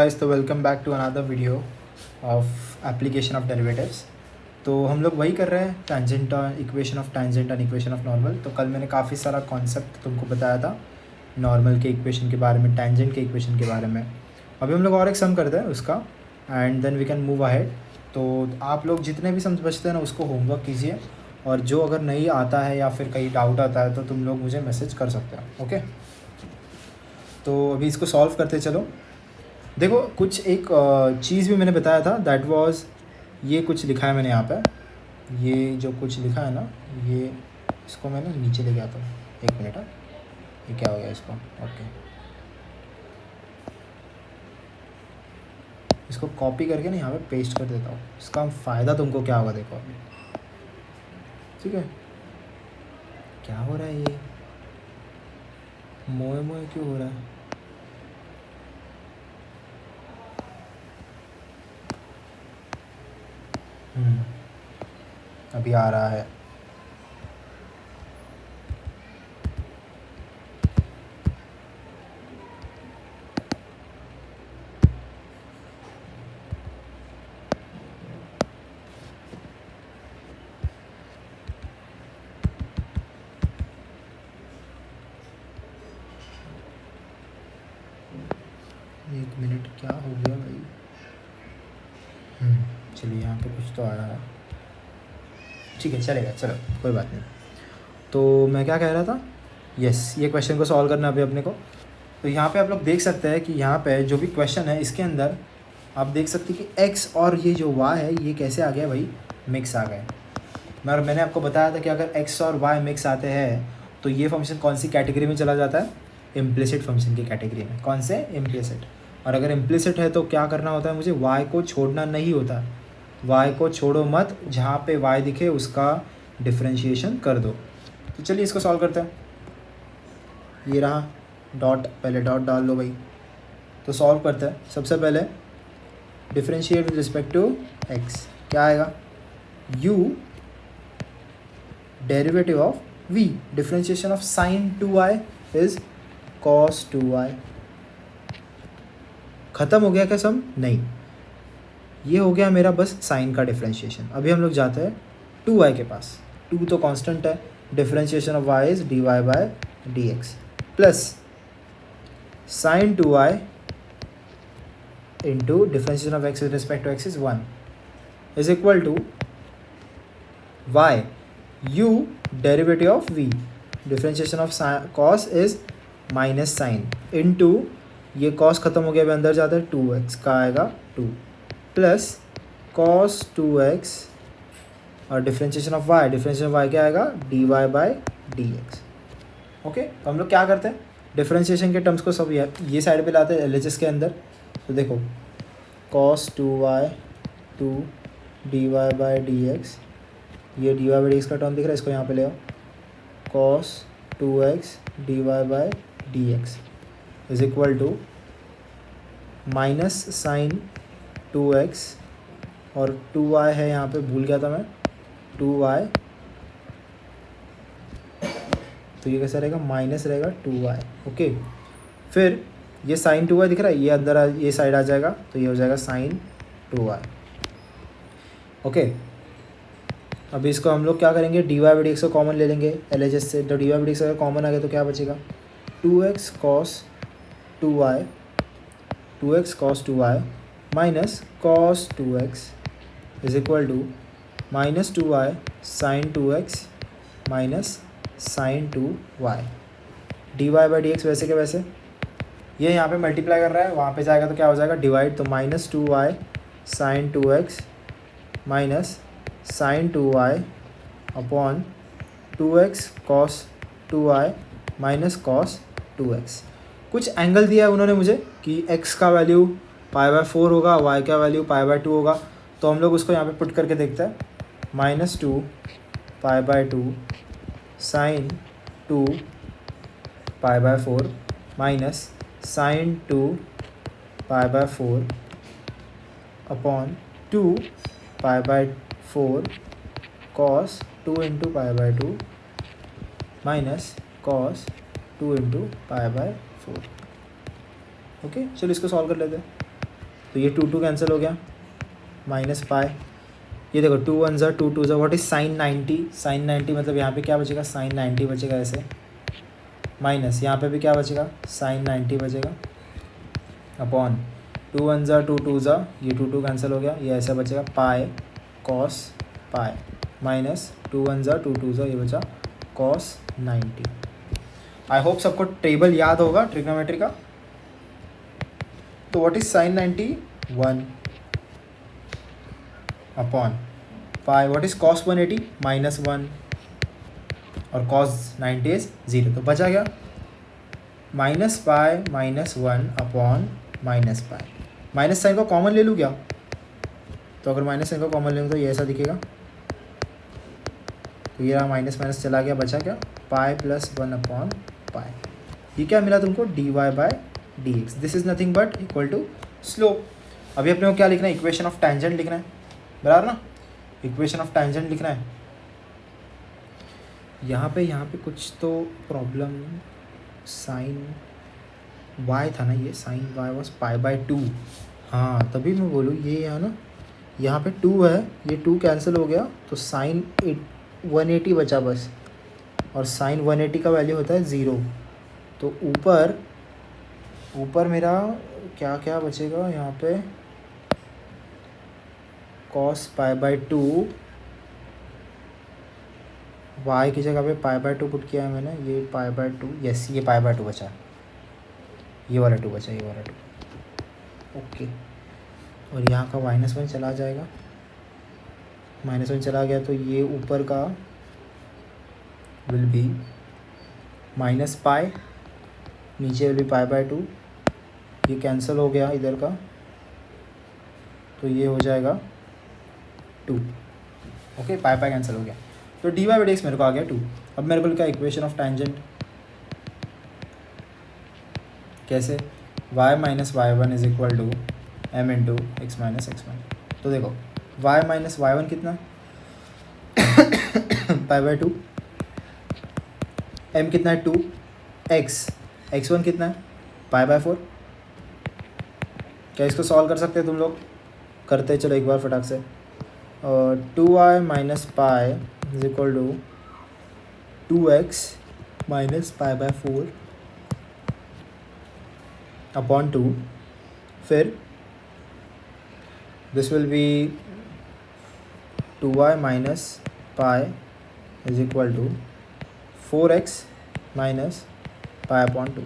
Guys, तो welcome back to another video of application of derivatives. तो हम लोग वही कर रहे हैं, tangent equation of tangent and equation of normal. तो कल मैंने काफ़ी सारा कॉन्सेप्ट तुमको बताया था नॉर्मल के इक्वेशन के बारे में, टेंजेंट के इक्वेशन के बारे में। अभी हम लोग और एक सम करते हैं उसका, and then we can move ahead. तो आप लोग जितने भी सम बचते हैं ना उसको होमवर्क कीजिए, और जो अगर नहीं आता है या फिर कहीं डाउट आता है तो तुम लोग मुझे मैसेज कर सकते हो। ओके, तो अभी इसको सॉल्व करते चलो। देखो, कुछ एक चीज़ भी मैंने बताया था, दैट वाज ये कुछ लिखा है मैंने यहाँ पे। ये जो कुछ लिखा है ना, ये इसको मैंने नीचे ले गया था। एक मिनट, ये क्या हो गया इसको। ओके, इसको कॉपी करके ना यहाँ पे पेस्ट कर देता हूँ। इसका फ़ायदा तुमको क्या होगा देखो अभी, ठीक है। क्या हो रहा है, ये मोए मोए क्यों हो रहा है? अभी आ रहा है। एक मिनट, क्या हो गया भाई? चलिए, यहाँ पे कुछ तो आ रहा है। ठीक है, चलेगा, चलो कोई बात नहीं। तो मैं क्या कह रहा था, यस, ये क्वेश्चन को सॉल्व करना अभी अपने को। तो यहाँ पे आप लोग देख सकते हैं कि यहाँ पे जो भी क्वेश्चन है इसके अंदर आप देख सकते हैं कि x और ये जो y है ये कैसे आ गया भाई, मिक्स आ गए। मैंने आपको बताया था कि अगर x और y मिक्स आते हैं तो ये फंक्शन कौन सी कैटेगरी में चला जाता है, इम्प्लिसिट फंक्शन की कैटेगरी में। कौन से? इम्प्लिसिट। और अगर इम्प्लिसिट है तो क्या करना होता है, मुझे y को छोड़ना नहीं होता। y को छोड़ो मत, जहाँ पे y दिखे उसका डिफ्रेंशिएशन कर दो। तो चलिए इसको सॉल्व करते हैं। ये रहा डॉट, पहले डॉट डाल लो भाई। तो सॉल्व करते हैं। सबसे पहले differentiate with respect to x, क्या आएगा? u derivative of v, differentiation of sine 2y is cos 2y। ख़त्म हो गया क्या सम? नहीं, ये हो गया मेरा बस साइन का डिफरेंशिएशन। अभी हम लोग जाते हैं 2y के पास। 2 तो कांस्टेंट है, differentiation of y is dy by dx plus sine 2y into differentiation of x with respect to x is 1 is equal to y u derivative of v, differentiation of cos is minus sine into, ये cos ख़त्म हो गया, अभी अंदर जाता है 2x का आएगा 2 प्लस cos 2x और differentiation of y, differentiation of y क्या आएगा, dy बाय dx। ओके, तो हम लोग क्या करते हैं, डिफरेंशिएशन के टर्म्स को सब ये साइड पे लाते हैं LHS के अंदर। तो देखो, cos 2y 2 dy by dx, ये dy बाई dx का टर्म दिख रहा है, इसको यहाँ पे ले आओ। cos 2x dy by dx is equal to minus sine 2x और 2y है यहाँ पे, भूल गया था मैं, 2y। तो ये कैसा रहेगा, माइनस रहेगा 2y। ओके, फिर ये साइन 2y दिख रहा है, ये अंदर ये साइड आ जाएगा, तो ये हो जाएगा साइन 2y। ओके, अभी इसको हम लोग क्या करेंगे, dy बाई dx को कॉमन ले लेंगे LHS से। तो dy बाई dx अगर कॉमन आ गया तो क्या बचेगा, 2x cos 2y, 2x cos 2y minus cos 2x is equal to minus 2y sine 2x minus sine 2y। dy by dx वैसे के वैसे, ये यहाँ पे मल्टीप्लाई कर रहा है, वहाँ पे जाएगा तो क्या हो जाएगा, डिवाइड। तो minus 2y sine 2x minus sine 2y upon 2x cos 2y minus cos 2x। कुछ एंगल दिया है उन्होंने मुझे कि x का वैल्यू π/4 होगा, y का वैल्यू π/2 होगा। तो हम लोग उसको यहाँ पे पुट करके देखते हैं। -2 π/2 sine 2 π/4 minus sine 2 π/4 upon 2 π/4 cos 2 into π/2 minus cos 2 into π/4। Okay, चलो इसको सॉल्व कर लेते हैं। तो ये 2 कैंसिल हो गया, माइनस पाई, ये देखो 2 1 2 2 व्हाट इज साइन 90, साइन 90 मतलब यहाँ पे क्या बचेगा, साइन 90 बचेगा ऐसे, माइनस यहाँ पे भी क्या बचेगा, साइन 90 बचेगा, अपॉन 2 1 2 2 ये 2 2 कैंसिल हो गया, ये ऐसा बचेगा पाई कॉस पाई, माइनस 2 1 2 2 ये बचा कॉस 90। आई होप सबको टेबल याद होगा ट्रिग्नोमेट्री का। तो what is sine 90, 1 upon pi, what is cos 180, minus 1 और कॉस 90 इज 0, तो बचा क्या, minus pi minus 1 upon minus pi. Minus sine को कॉमन ले लूँ क्या, तो अगर माइनस साइन को कॉमन ले लूँ तो ये ऐसा दिखेगा, तो ये रहा माइनस माइनस चला गया, बचा क्या, पाई प्लस 1 अपॉन पाई। ये क्या मिला तुमको, d y by d x, this is nothing but equal to slope. अभी अपने को क्या लिखना है, इक्वेशन ऑफ टेंजेंट लिखना है, बराबर ना, इक्वेशन ऑफ टेंजेंट लिखना है। यहाँ पे कुछ तो प्रॉब्लम, साइन वाई था ना, ये sine y was pi by 2, हाँ तभी मैं बोलूँ ये है ना, यहाँ पे 2 है, ये 2 कैंसिल हो गया, तो साइन 180 बचा बस, और साइन 180 का वैल्यू होता है 0, तो ऊपर मेरा क्या क्या बचेगा यहाँ पे, कॉस पाई बाई 2, वाई की जगह पे पाई बाई 2 पुट किया है मैंने, ये पाई बाई 2, यस ये पाई बाई 2 बचा, ये वाला 2 बचा, ये वाला 2, ओके। और यहाँ का -1 चला जाएगा, -1 चला गया, तो ये ऊपर का विल बी माइनस पाई, नीचे विल बी पाई बाई 2, ये कैंसिल हो गया इधर का, तो ये हो जाएगा 2, ओके, पाई पाई कैंसिल हो गया, तो d y by d x मेरे को आ गया 2। अब मेरे को लिखा इक्वेशन ऑफ टेंजेंट, कैसे, y minus y one is equal to m into x minus x one. तो देखो y माइनस वाई वन कितना पाई बाई 2, m कितना है 2, x वन कितना है पाई बाई 4। क्या इसको सॉल्व कर सकते हैं तुम लोग, करते चलो एक बार फटाक से, और 2y minus pi is equal to 2x minus pi by 4 upon 2, फिर this will be 2y minus pi is equal to 4x minus pi upon 2,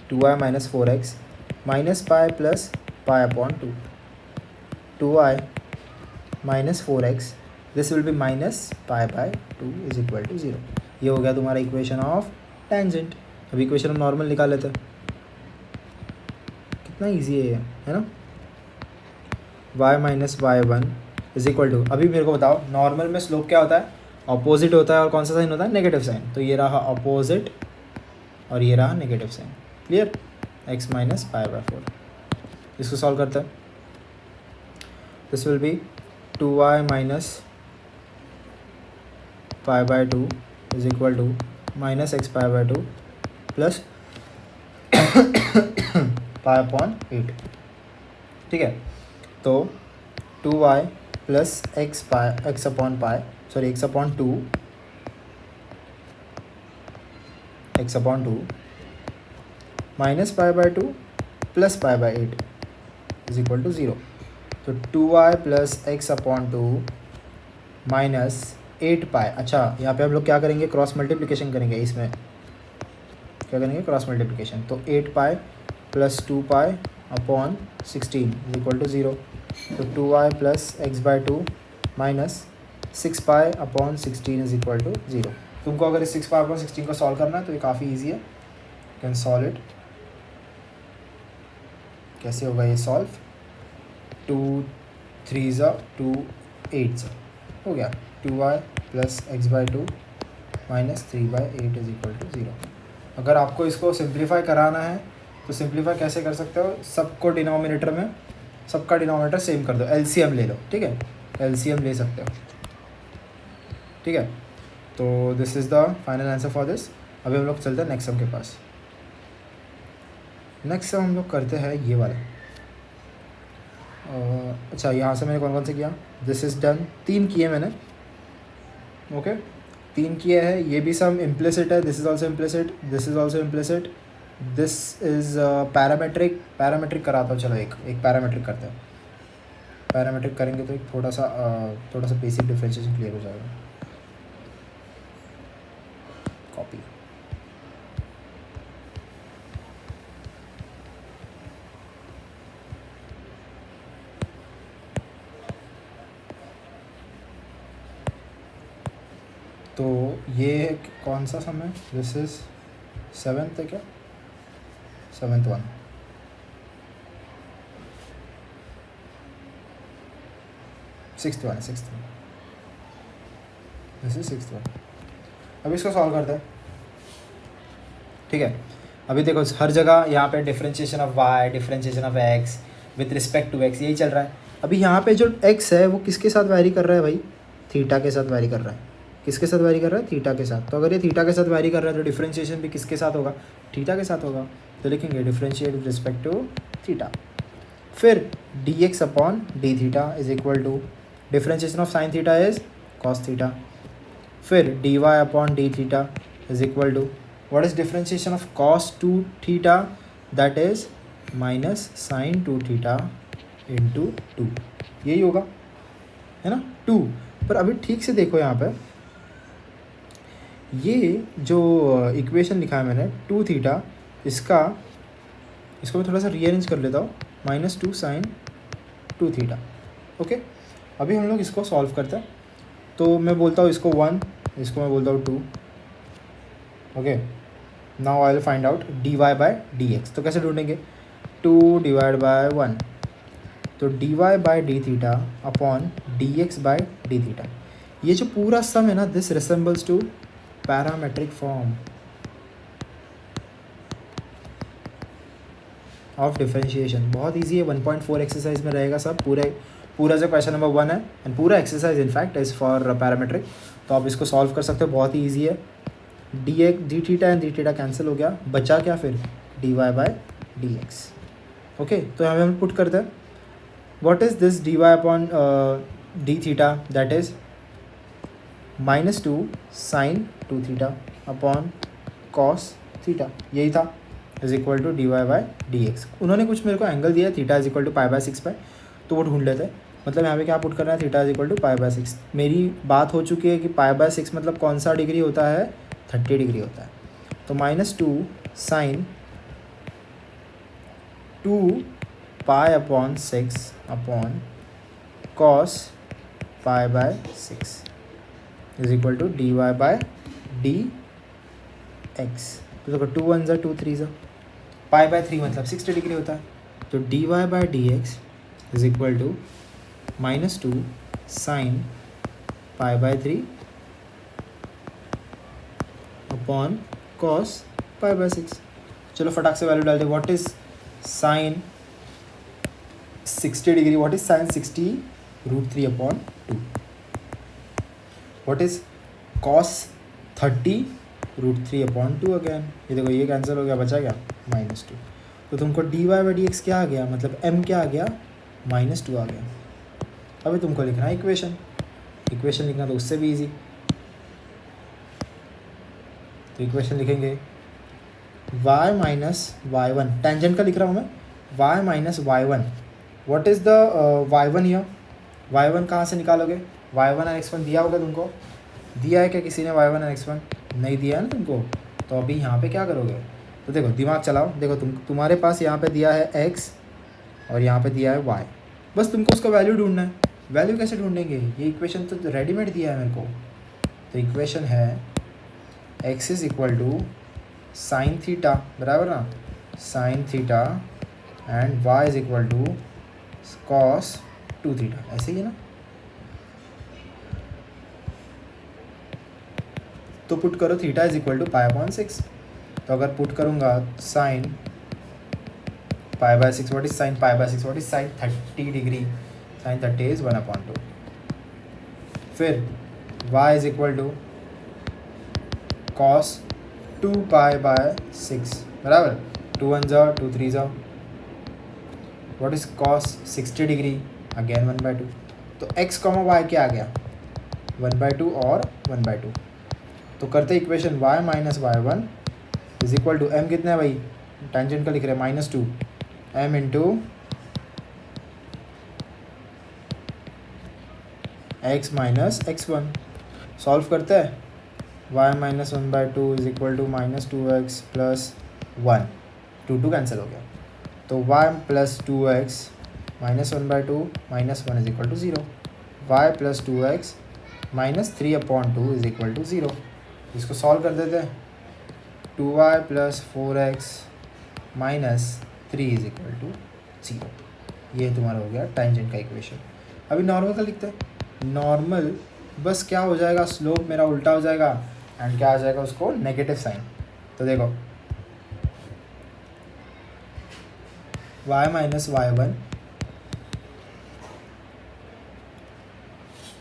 2y minus 4x minus pi plus pi upon 2, 2y minus 4x, this will be minus pi by 2 is equal to 0। ये हो गया तुम्हारा equation of tangent. अब equation of normal निकाल लेते हैं, कितना easy है ना, y minus y one is equal to, अभी मेरे को बताओ नॉर्मल में स्लोप क्या होता है, अपोजिट होता है, और कौन सा साइन होता है, नेगेटिव साइन। तो ये रहा अपोजिट और ये रहा negative sign, clear, x minus pi by 4। इसको सॉल्व करते हैं, this will be 2y minus pi by 2 is equal to minus x pi by 2 plus pi upon 8, ठीक है। तो 2y plus x upon pi, sorry x upon 2, x upon 2 minus pi by 2 plus pi by 8 is equal to 0। तो 2y plus x upon 2 minus 8 पाई, अच्छा यहाँ पे हम लोग क्या करेंगे, क्रॉस मल्टीप्लिकेशन करेंगे, इसमें क्या करेंगे, क्रॉस मल्टीप्लिकेशन। तो 8 pi plus 2 pi upon 16 is equal to 0। तो 2y plus x by 2 minus 6 pi upon 16 is equal to 0। तुमको अगर इस 6 पाई अपॉन 16 को सॉल्व करना है तो ये काफ़ी ईजी है, कैन सॉल्व इट। कैसे होगा ये सॉल्व, 2 3 2 8 हो गया, 2y plus x by 2 minus 3 by 8 is equal to 0। अगर आपको इसको सिंप्लीफाई कराना है तो सिंप्लीफाई कैसे कर सकते हो, सबको डिनोमिनेटर में, सबका डिनोमिनेटर सेम कर दो, एलसीएम ले लो, ठीक है, एलसीएम ले सकते हो, ठीक है। तो this is the final answer for this. अभी हम लोग चलते हैं नेक्स्ट सम के पास। नेक्स्ट सम हम लोग करते हैं ये वाला, अच्छा यहाँ से मैंने कौन कौन से किया, दिस इज़ डन, 3 किए मैंने, ओके 3 किए हैं, ये भी सम इम्प्लिसिट है, this is also implicit, this is also implicit, this is parametric, parametric कराता हूँ, चलो एक पैरामेट्रिक करते हैं, पैरामेट्रिक करेंगे तो एक थोड़ा सा बेसिक डिफरेंशिएशन क्लियर हो जाएगा। कॉपी, तो ये कौन सा सम है, दिस इज़ 7th है क्या, 7th one, sixth one, this is 6th one. अभी इसको सॉल्व करते हैं, ठीक है। अभी देखो हर जगह यहाँ पे differentiation of y, differentiation of x with respect to x, यही चल रहा है। अभी यहाँ पे जो x है वो किसके साथ वैरी कर रहा है भाई, थीटा के साथ वैरी कर रहा है। किसके साथ वैरी कर रहा है, थीटा के साथ। तो अगर ये थीटा के साथ वैरी कर रहा है तो डिफरेंशिएशन भी किसके साथ होगा, थीटा के साथ होगा। तो लिखेंगे differentiate with respect to theta. फिर dx upon d theta is equal to differentiation of sine theta is cos theta. फिर dy upon d theta is equal to what is differentiation of cos 2 theta, that is minus sin 2 theta into 2, यही होगा, है ना 2। पर अभी ठीक से देखो यहाँ पे, ये जो इक्वेशन लिखा है मैंने 2 थीटा, इसको मैं थोड़ा सा रीअरेंज कर लेता हूँ, -2 sin 2 थीटा, ओके। अभी हम लोग इसको सॉल्व करते हैं, तो मैं बोलता हूँ इसको 1, इसको मैं बोलता हूँ 2, okay. Now I will find out dy by dx। तो कैसे ढूंढेंगे, 2 डिवाइड बाय 1, तो dy by d theta upon dx by d theta. ये जो पूरा सम है ना, this resembles to parametric form of differentiation. बहुत ईजी है, 1.4 एक्सरसाइज में रहेगा सब, पूरा जो क्वेश्चन नंबर 1 है एंड पूरा exercise in fact is for parametric. तो आप इसको सॉल्व कर सकते हो, बहुत ही ईजी है। D theta and d theta cancel हो गया, बचा क्या फिर dy by D x, okay. तो यहाँ पे हम पुट करते हैं, what is this dy upon d theta, that is -2 sin 2 theta upon cos theta, यही था, is equal to dy by D x. उन्होंने कुछ मेरे को एंगल दिया है, थीटा इज इक्वल टू π/6 पे, तो वो ढूंढ लेते हैं। मतलब यहाँ पे क्या पुट करना है, थीटा इज इक्वल टू π/6। मेरी बात हो चुकी है कि π/6 मतलब कौन सा डिग्री होता है, 30 डिग्री होता है। तो -2 sin 2 π/6 upon cos π/6 is equal to dy by D X. तो देखो 2 1 2 3 π/3 मतलब 60 डिग्री होता है। तो dy by D X is equal to -2 sin π/3 upon cos π/6। चलो फटाक से वैल्यू डाल दे, what is sine 60 degree, what is sine 60 √3 upon 2, what is cos 30 √3 upon 2 again. ये देखो ये कैंसिल हो गया, बचा क्या -2। तो तुमको dy बाई डी एक्स क्या आ गया, मतलब m क्या आ गया, -2 आ गया। अभी तुमको लिखना है इक्वेशन लिखना तो उससे भी ईजी। तो इक्वेशन लिखेंगे y माइनस y1, टेंजेंट का लिख रहा हूँ मैं, y minus y1। What is the y1 here, y1 कहाँ से निकालोगे, y1 और x1 दिया होगा तुमको, दिया है क्या किसी ने y1 और x1, नहीं दिया है ना तुमको। तो अभी यहाँ पे क्या करोगे, तो देखो दिमाग चलाओ, देखो तुम्हारे पास यहाँ पे दिया है x और यहाँ पे दिया है y, बस तुमको उसका वैल्यू ढूंढना है। वैल्यू कैसे ढूंढेंगे, ये इक्वेशन तो रेडीमेड दिया है मेरे को। तो इक्वेशन है x is equal to sine theta, बराबर ना, sine theta and y is equal to cos 2 theta, ऐसे ही है ना। तो पुट करो थीटा इज इक्वल टू π/6। तो अगर पुट करूँगा sine π/6, what is sine π/6, what is sine 30 degree, sine 30 is 1/2। फिर y is equal to cos 2π/6, बराबर, 2 1 2 3 what is cos 60 degree, again 1/2। तो x कॉमा वाई क्या आ गया 1/2 और 1/2। तो करते equation y minus y1 is equal to m कितना है भाई, टेंजेंट का लिख रहे हैं -2 m into x minus x1। Solve करते हैं y minus 1/2 is equal to -2x plus 1, 2 cancel हो गया। तो y plus 2x minus 1/2 minus 1 is equal to 0, y plus 2x minus 3/2 is equal to 0। इसको सॉल्व कर देते हैं 2y plus 4x minus 3 is equal to 0। ये तुम्हारा हो गया टेंजेंट का इक्वेशन। अभी नॉर्मल का लिखते हैं। नॉर्मल बस क्या हो जाएगा, स्लोप मेरा उल्टा हो जाएगा एंड क्या आ जाएगा उसको नेगेटिव साइन। तो देखो y minus y1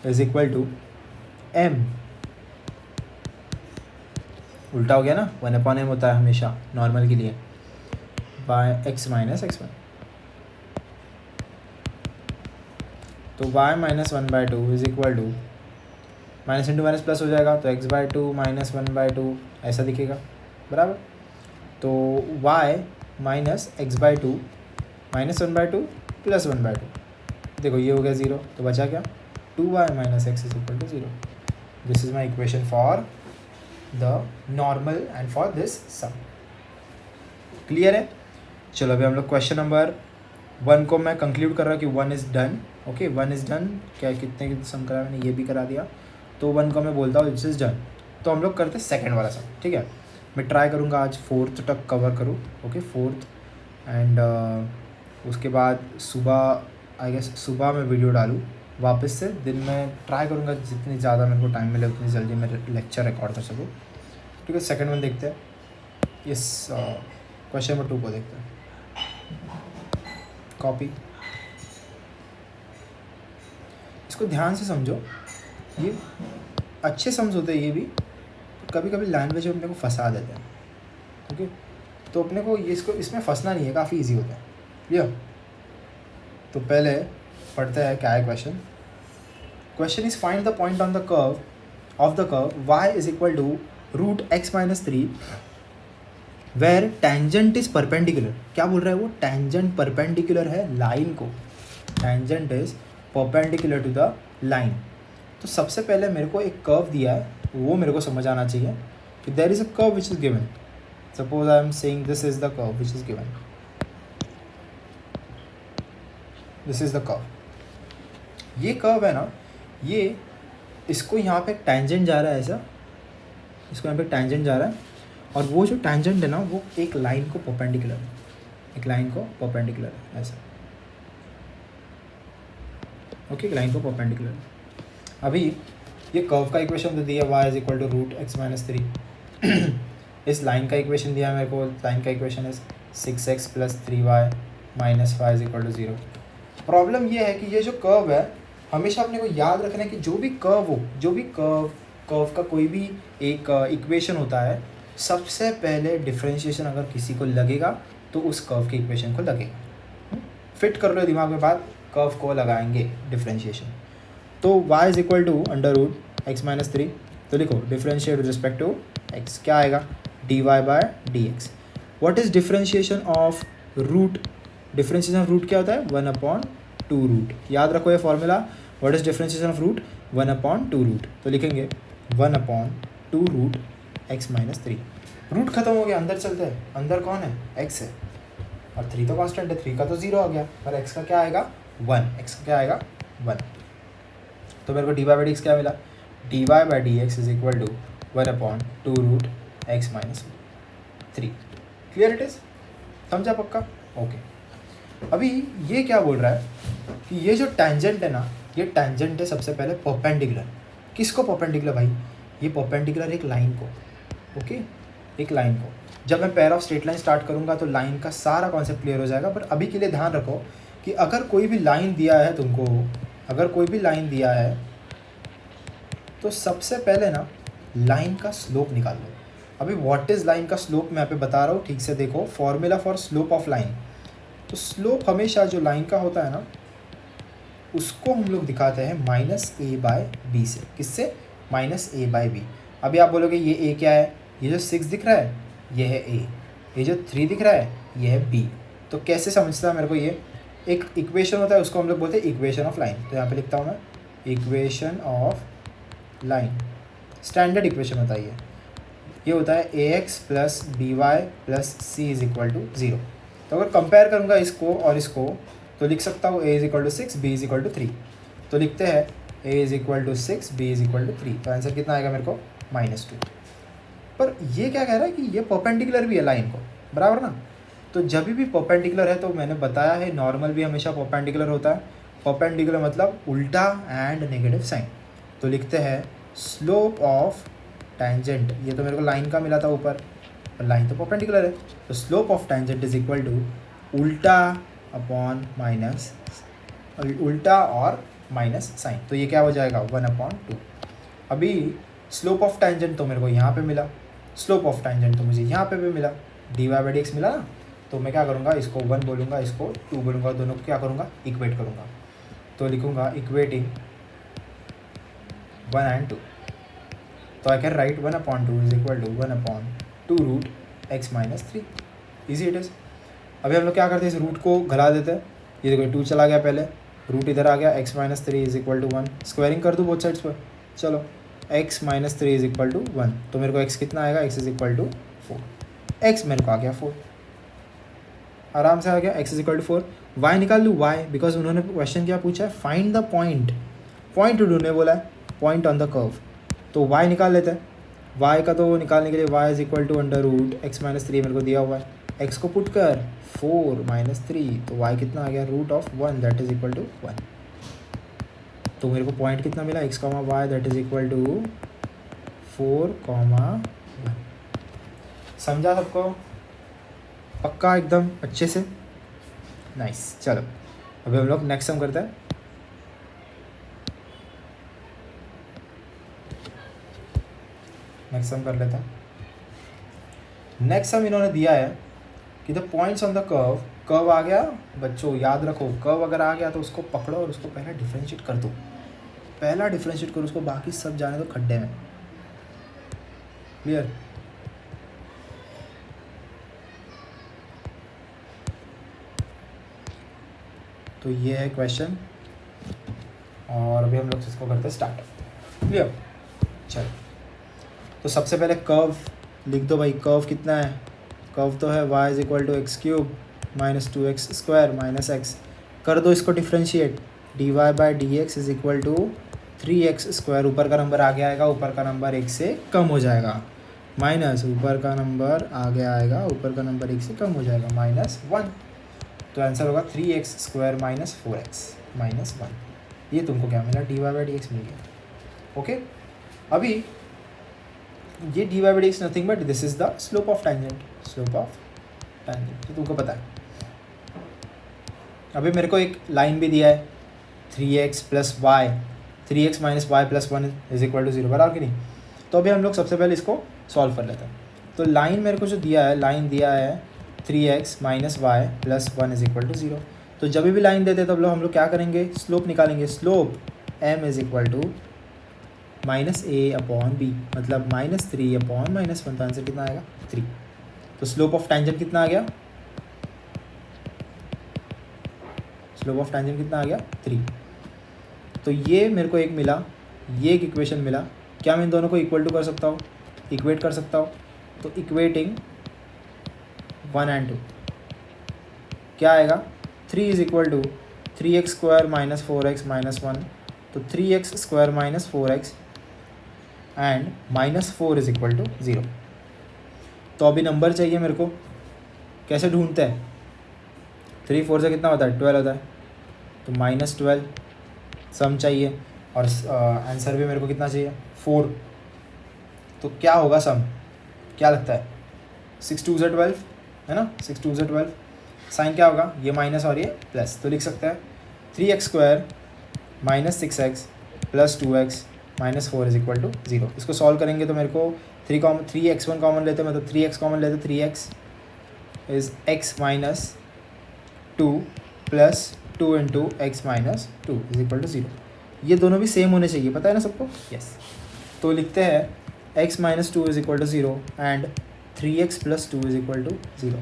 is equal to m, उल्टा हो गया ना, 1/m होता है हमेशा नॉर्मल के लिए, बाय x माइनस x1। तो y minus 1/2 is equal to minus into minus plus हो जाएगा, तो x/2 माइनस 1/2 ऐसा दिखेगा बराबर। तो y minus x/2 minus 1/2 plus 1/2, देखो ये हो गया 0, तो बचा क्या 2y minus x is equal to 0। This is my equation for the normal and for this sum. Clear है। चलो अभी हम लोग क्वेश्चन नंबर 1 को मैं कंक्लूड कर रहा हूँ कि 1 is done. Okay 1 is done, क्या कितने सम करा मैंने, ये भी करा दिया। तो 1 को मैं बोलता हूँ इट्स इज़ डन। तो हम लोग करते सेकंड वाला सम, ठीक है। मैं ट्राई करूँगा आज 4th तक कवर करूँ, ओके 4th एंड उसके बाद सुबह आई गेस सुबह मैं वीडियो डालूँ वापस से। दिन में ट्राई करूँगा जितनी ज़्यादा मेरे को टाइम मिले उतनी जल्दी मैं लेक्चर रिकॉर्ड कर सकूँ, ठीक है। सेकंड वन देखते हैं, इस क्वेश्चन नंबर 2 को देखते हैं। कॉपी, इसको ध्यान से समझो, ये अच्छे सम्स होते हैं ये भी, कभी कभी लैंग्वेज अपने को फंसा देते हैं, ओके। तो अपने को ये इसको इसमें फंसना नहीं है, काफ़ी इजी होता है, क्लियर। तो पहले पढ़ते हैं क्या है question. Question is find the point on the curve of the curve y is equal to root x minus 3 where tangent is perpendicular. क्या बोल रहा है वो, टेंजेंट परपेंडिकुलर है लाइन को, tangent is perpendicular to the line. तो सबसे पहले मेरे को एक कर्व दिया है, वो मेरे को समझ आना चाहिए कि there is a curve which is given. Suppose I am saying this is the curve which is given, this is the curve. ये कर्व है ना, ये इसको यहाँ पे टेंजेंट जा रहा है ऐसा, इसको यहाँ पे टेंजेंट जा रहा है, और वो जो टेंजेंट है ना वो एक लाइन को परपेंडिकुलर है, एक लाइन को परपेंडिकुलर है ऐसा, ओके, एक लाइन को परपेंडिकुलर है। अभी ये कर्व का इक्वेशन दे दिया y is equal to root x minus 3। इस लाइन का इक्वेशन दिया है मेरे को, लाइन का equation is 6x plus 3y minus 5 is equal to 0। Problem ये है कि ये जो कर्व है, हमेशा अपने को याद रखना है कि जो भी कर्व हो, जो भी कर्व का कोई भी एक इक्वेशन होता है, सबसे पहले डिफरेंशिएशन अगर किसी को लगेगा तो उस कर्व के इक्वेशन को लगेगा। फिट कर लो दिमाग में बात, कर्व को लगाएंगे डिफरेंशिएशन। तो y is equal to under root x minus 3, तो लिखो differentiate with respect to x, क्या आएगा dy by dx। What is differentiation of root, differentiation of root क्या होता है 1/2 रूट, याद रखो ये formula. What is differentiation of root 1/2 root, तो लिखेंगे 1/2 रूट x माइनस 3। रूट खत्म हो गया, अंदर चलते हैं, अंदर कौन है x है, और 3 तो कांस्टेंट है, 3 का तो 0 आ गया, और x का क्या आएगा 1, x का क्या आएगा 1। तो मेरे को dy बाई dx क्या मिला, dy by dx is equal to 1/2 root x minus 3। Clear it is, समझा पक्का, ओके। अभी ये क्या बोल रहा है कि ये जो टेंजेंट है ना, ये टेंजेंट है सबसे पहले परपेंडिकुलर। किसको परपेंडिकुलर भाई, ये परपेंडिकुलर एक लाइन को, ओके, एक लाइन को। जब मैं pair of straight line start करूँगा तो लाइन का सारा कॉन्सेप्ट क्लियर हो जाएगा। पर अभी के लिए ध्यान रखो कि अगर कोई भी लाइन दिया है तुमको, अगर कोई भी लाइन दिया है तो सबसे पहले ना लाइन का स्लोप निकाल लो। अभी व्हाट इज़ लाइन का स्लोप मैं यहाँ पे बता रहा हूँ, ठीक से देखो। Formula for slope of line, तो स्लोप हमेशा जो लाइन का होता है ना, उसको हम लोग दिखाते हैं -a/b से। किससे? -a/b। अभी आप बोलोगे ये a क्या है? ये जो 6 दिख रहा है ये है a, ये जो 3 दिख रहा है ये है b। तो कैसे समझता है मेरे को? ये एक इक्वेशन होता है, उसको हम लोग बोलते हैं इक्वेशन ऑफ लाइन। तो यहाँ पे लिखता हूँ मैं equation of line. Standard equation होता है ये होता है ax plus by plus c is equal to 0। तो अगर कंपेयर करूँगा इसको और इसको तो लिख सकता हूँ a is equal to 6, b is equal to 3। तो लिखते हैं a is equal to 6, b is equal to 3। तो आंसर कितना आएगा मेरे को? -2। पर ये क्या कह रहा है कि ये परपेंडिकुलर भी है लाइन को, बराबर ना? तो जब भी परपेंडिकुलर है, तो मैंने बताया है नॉर्मल भी हमेशा परपेंडिकुलर होता है। परपेंडिकुलर मतलब उल्टा एंड नेगेटिव साइन। तो लिखते हैं स्लोप ऑफ टेंजेंट, ये तो मेरे को लाइन का मिला था ऊपर, और लाइन तो परपेंडिकुलर है। तो slope of tangent is equal to उल्टा अपॉन माइनस, उल्टा और माइनस साइन। तो ये क्या हो जाएगा? 1/2। अभी स्लोप ऑफ टेंजेंट तो मेरे को यहाँ पे मिला, स्लोप ऑफ टेंजेंट तो मुझे यहाँ पे भी मिला, dy/dx मिला ना। तो मैं क्या करूँगा? इसको 1 बोलूँगा, इसको 2 बोलूँगा, दोनों को क्या करूँगा? इक्वेट करूँगा। तो लिखूँगा इक्वेटिंग 1 and 2। तो I can write 1/2 is equal to 1/2 root x minus 3। Easy it is. अभी हम लोग क्या करते हैं? इस रूट को घला देते हैं। ये देखो 2 चला गया, पहले रूट इधर आ गया, x minus 3 is equal to 1। Squaring कर दूँ बोथ साइड्स पर। चलो x minus 3 is equal to 1। तो मेरे को x कितना आएगा? x is equal to 4। x मेरे को आ गया 4, आराम से आ गया। x is equal to 4। y निकाल लूँ, y, बिकॉज उन्होंने क्वेश्चन क्या पूछा है? Find the point. पॉइंट ढूंढने बोला है, पॉइंट ऑन द कर्व। तो y निकाल लेते हैं। y का तो निकालने के लिए y is equal to under root x minus 3 मेरे को दिया हुआ है, x को पुट कर 4 माइनस 3, तो y कितना आ गया? Root of 1 that is equal to 1। तो मेरे को पॉइंट कितना मिला? x, y that is equal to 4, 1। समझा सबको? पक्का एकदम अच्छे से? नाइस। चलो अभी हम लोग नेक्स्ट सम करते हैं। नेक्स्ट सम कर लेते हैं। नेक्स्ट सम इन्होंने दिया है कि the points on the curve. Curve आ गया बच्चों, याद रखो, कर्व अगर आ गया तो उसको पकड़ो और उसको पहला डिफरेंशिएट कर दो। पहला डिफरेंशिएट करो उसको, बाकी सब जाने दो खड्डे में। क्लियर? तो ये है क्वेश्चन, और अभी हम लोग इसको करते हैं स्टार्ट। क्लियर? चलो तो सबसे पहले कर्व लिख दो भाई। कर्व कितना है? कर्व तो है y is equal to x cube minus 2x square minus x। कर दो इसको differentiate. dy/dx is equal to 3x square. ऊपर का नंबर आगे आएगा, ऊपर का नंबर 1 से कम हो जाएगा, माइनस ऊपर का नंबर आगे आएगा, ऊपर का नंबर 1 से कम हो जाएगा, -1। तो आंसर होगा 3x square minus 4x minus 1। ये तुमको क्या मिला? dy/dx मिल गया। ओके, अभी ये dy/dx nothing but this is the slope of tangent. Slope of tangent तो तुमको पता है। अभी मेरे को एक लाइन भी दिया है 3x plus y, 3x minus y plus 1 is equal to 0, बराबर कि नहीं? तो अभी हम लोग सबसे पहले इसको सॉल्व कर लेते हैं। तो लाइन मेरे को जो दिया है, लाइन दिया है 3x minus y plus 1 is equal to 0। तो जब भी लाइन देते तब हम लोग क्या करेंगे? स्लोप निकालेंगे। Slope m is equal to -a/b, मतलब -3/-1। तो आंसर कितना आएगा? 3। तो स्लोप ऑफ टेंजेंट कितना आ गया? स्लोप ऑफ टेंजेंट कितना आ गया? 3। तो ये मेरे को एक मिला, ये एक इक्वेशन मिला। क्या मैं इन दोनों को इक्वल टू कर सकता हूँ? इक्वेट कर सकता हूँ। तो इक्वेटिंग 1 and 2 क्या आएगा? 3 is equal to 3x square minus 4x minus 1। तो 3x square minus 4x and -4 is equal to 0। तो अभी नंबर चाहिए मेरे को। कैसे ढूंढते हैं? 3 4 से कितना होता है? 12 होता है। तो -12 सम चाहिए, और आंसर भी मेरे को कितना चाहिए? 4। तो क्या होगा सम? क्या लगता है? 6 2 12 है ना? 6 2 12। साइन क्या होगा? ये माइनस और ये प्लस। तो लिख सकते हैं 3x square minus 6x plus 2x minus 4 is equal to 0। इसको सॉल्व करेंगे तो मेरे को 3x1 कॉमन लेते हैं, मतलब 3x कॉमन लेते, 3x is x minus 2 plus 2 into x minus 2 is equal to 0। ये दोनों भी सेम होने चाहिए, पता है ना सबको? यस। तो लिखते हैं x minus 2 is equal to 0 and 3x plus 2 is equal to 0।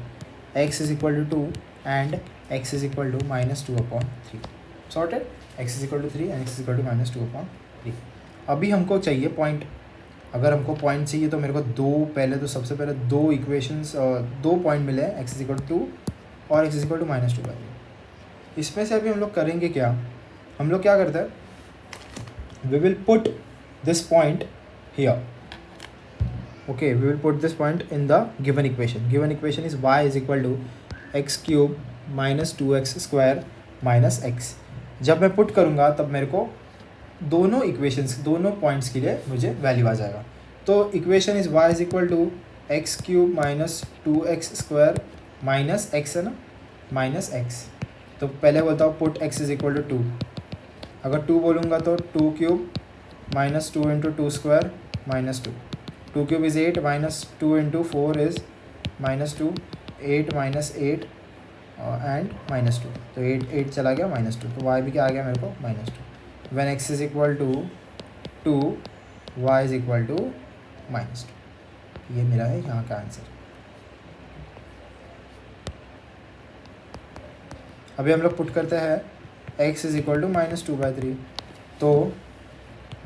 X is equal to 2 and x is equal to minus 2/3। Sorted. X is equal to 3 and x is equal to minus 2/3। अभी हमको चाहिए point. अगर हमको point चाहिए तो मेरे को सबसे पहले दो इक्वेशंस, दो पॉइंट मिले हैं, एक्स इज इक्वल टू 2 और x is equal to minus 2/3। इसमें से अभी हम लोग करेंगे क्या? हम लोग क्या करते हैं, we will put this point here. Okay, we will put this point in the given equation. Given equation is y is equal to x cube minus 2x square minus x. जब मैं पुट करूँगा तब मेरे को दोनों equations, दोनों points के लिए मुझे वैल्यू आ जाएगा। तो equation is y is equal to x cube minus 2x square minus x है ना, माइनस एक्स। तो पहले बोलता हूँ put x is equal to 2। अगर 2 बोलूँगा तो 2 cube minus 2 into 2 square minus 2। 2 cube is 8 minus 2 into 4 is minus 2। 8 minus 8 and minus 2। तो 8 चला गया माइनस 2। तो y भी क्या आ गया मेरे को, minus 2। when x is equal to 2, y is equal to minus 2। ये मेरा है यहाँ का आंसर। अभी हम लोग पुट करते हैं x is equal to minus 2/3। तो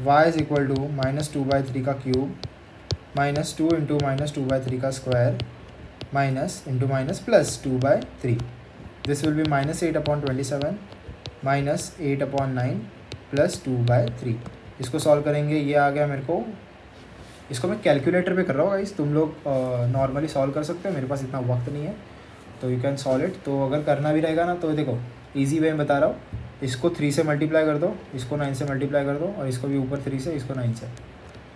y is equal to minus 2/3 का क्यूब माइनस 2 इंटू माइनस 2/3 का square minus into minus plus 2/3। This will be minus 8/27 minus 8/9 plus 2/3। इसको सॉल्व करेंगे, ये आ गया मेरे को। इसको मैं कैलकुलेटर पे कर रहा हूँ गाइस, तुम लोग नॉर्मली सॉल्व कर सकते हो, मेरे पास इतना वक्त नहीं है, तो यू कैन सॉल्व इट। तो अगर करना भी रहेगा ना तो देखो इजी वे में बता रहा हूँ। इसको 3 से मल्टीप्लाई कर दो, इसको 9 से मल्टीप्लाई कर दो, और इसको भी ऊपर 3 से, इसको 9 से।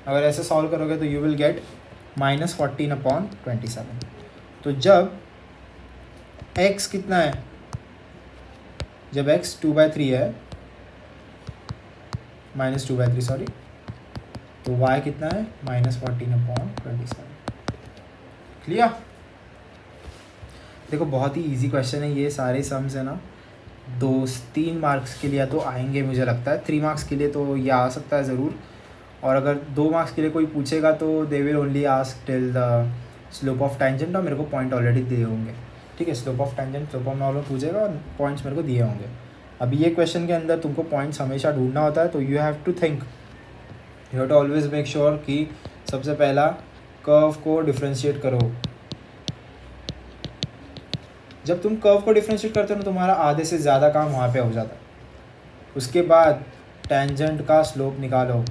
अगर ऐसे सॉल्व करोगे तो यू विल गेट माइनस 14/27। तो जब x कितना है, जब x 2/3 है, माइनस 2/3 सॉरी, तो y कितना है, माइनस 14/27। क्लियर? देखो बहुत ही इजी क्वेश्चन है ये, सारे सम्स है ना। 2-3 मार्क्स के लिए तो आएंगे मुझे लगता है, 3 मार्क्स के लिए तो ये आ सकता है ज़रूर। और अगर 2 मार्क्स के लिए कोई पूछेगा तो they will only ask till the slope of tangent, और मेरे को पॉइंट ऑलरेडी दिए होंगे। ठीक है, slope of tangent, slope of normal पूछेगा और पॉइंट्स मेरे को दिए होंगे। अभी ये क्वेश्चन के अंदर तुमको पॉइंट्स हमेशा ढूंढना होता है, तो you have to think, you have to always make sure कि सबसे पहला कर्व को डिफ्रेंशिएट करो। जब तुम कर्व को डिफ्रेंशिएट करते हो ना, तुम्हारा आधे से ज़्यादा काम वहाँ पे हो जाता है। उसके बाद टेंजेंट का स्लोप निकालो।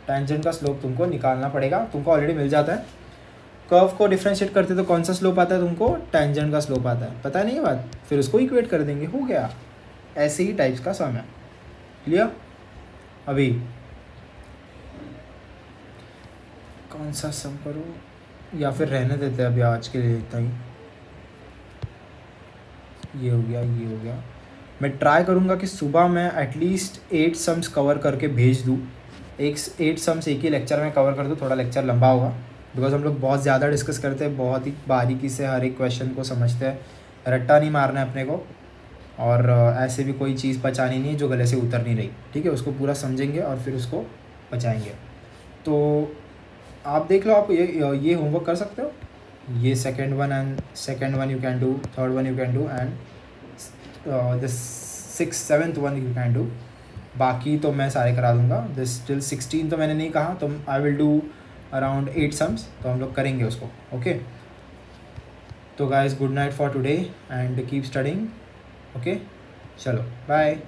टेंजेंट का स्लोप तुमको निकालना पड़ेगा, तुमको ऑलरेडी मिल जाता है। कर्व को डिफ्रेंशिएट करते तो कौन सा स्लोप आता है तुमको, टेंजेंट का स्लोप आता है, पता नहीं ये बात, फिर उसको इक्वेट कर देंगे, हो गया। ऐसे ही टाइप्स का सम है। क्लियर? अभी कौन सा सम करो, या फिर रहने देते हैं अभी आज के लिए इतना ही। ये हो गया, ये हो गया। मैं ट्राई करूँगा कि सुबह मैं एटलीस्ट 8 सम्स कवर करके भेज दूँ। 8 सम्स एक ही लेक्चर में कवर कर दूँ, थोड़ा लेक्चर लंबा होगा बिकॉज हम लोग बहुत ज़्यादा डिस्कस करते हैं, बहुत ही बारीकी से हर एक क्वेश्चन को समझते हैं। रट्टा नहीं मारना है अपने को, और ऐसे भी कोई चीज़ पचानी नहीं है जो गले से उतर नहीं रही। ठीक है, उसको पूरा समझेंगे और फिर उसको पचाएंगे। तो आप देख लो, आप ये होमवर्क कर सकते हो। ये second one you can do, third one you can do, and the 6th-7th one you can do. बाकी तो मैं सारे करा दूँगा। दिस टिल 16 तो मैंने नहीं कहा, तो I will do around 8 sums, तो हम लोग करेंगे उसको। ओके, तो guys good night for today and keep studying. Okay, चलो बाय।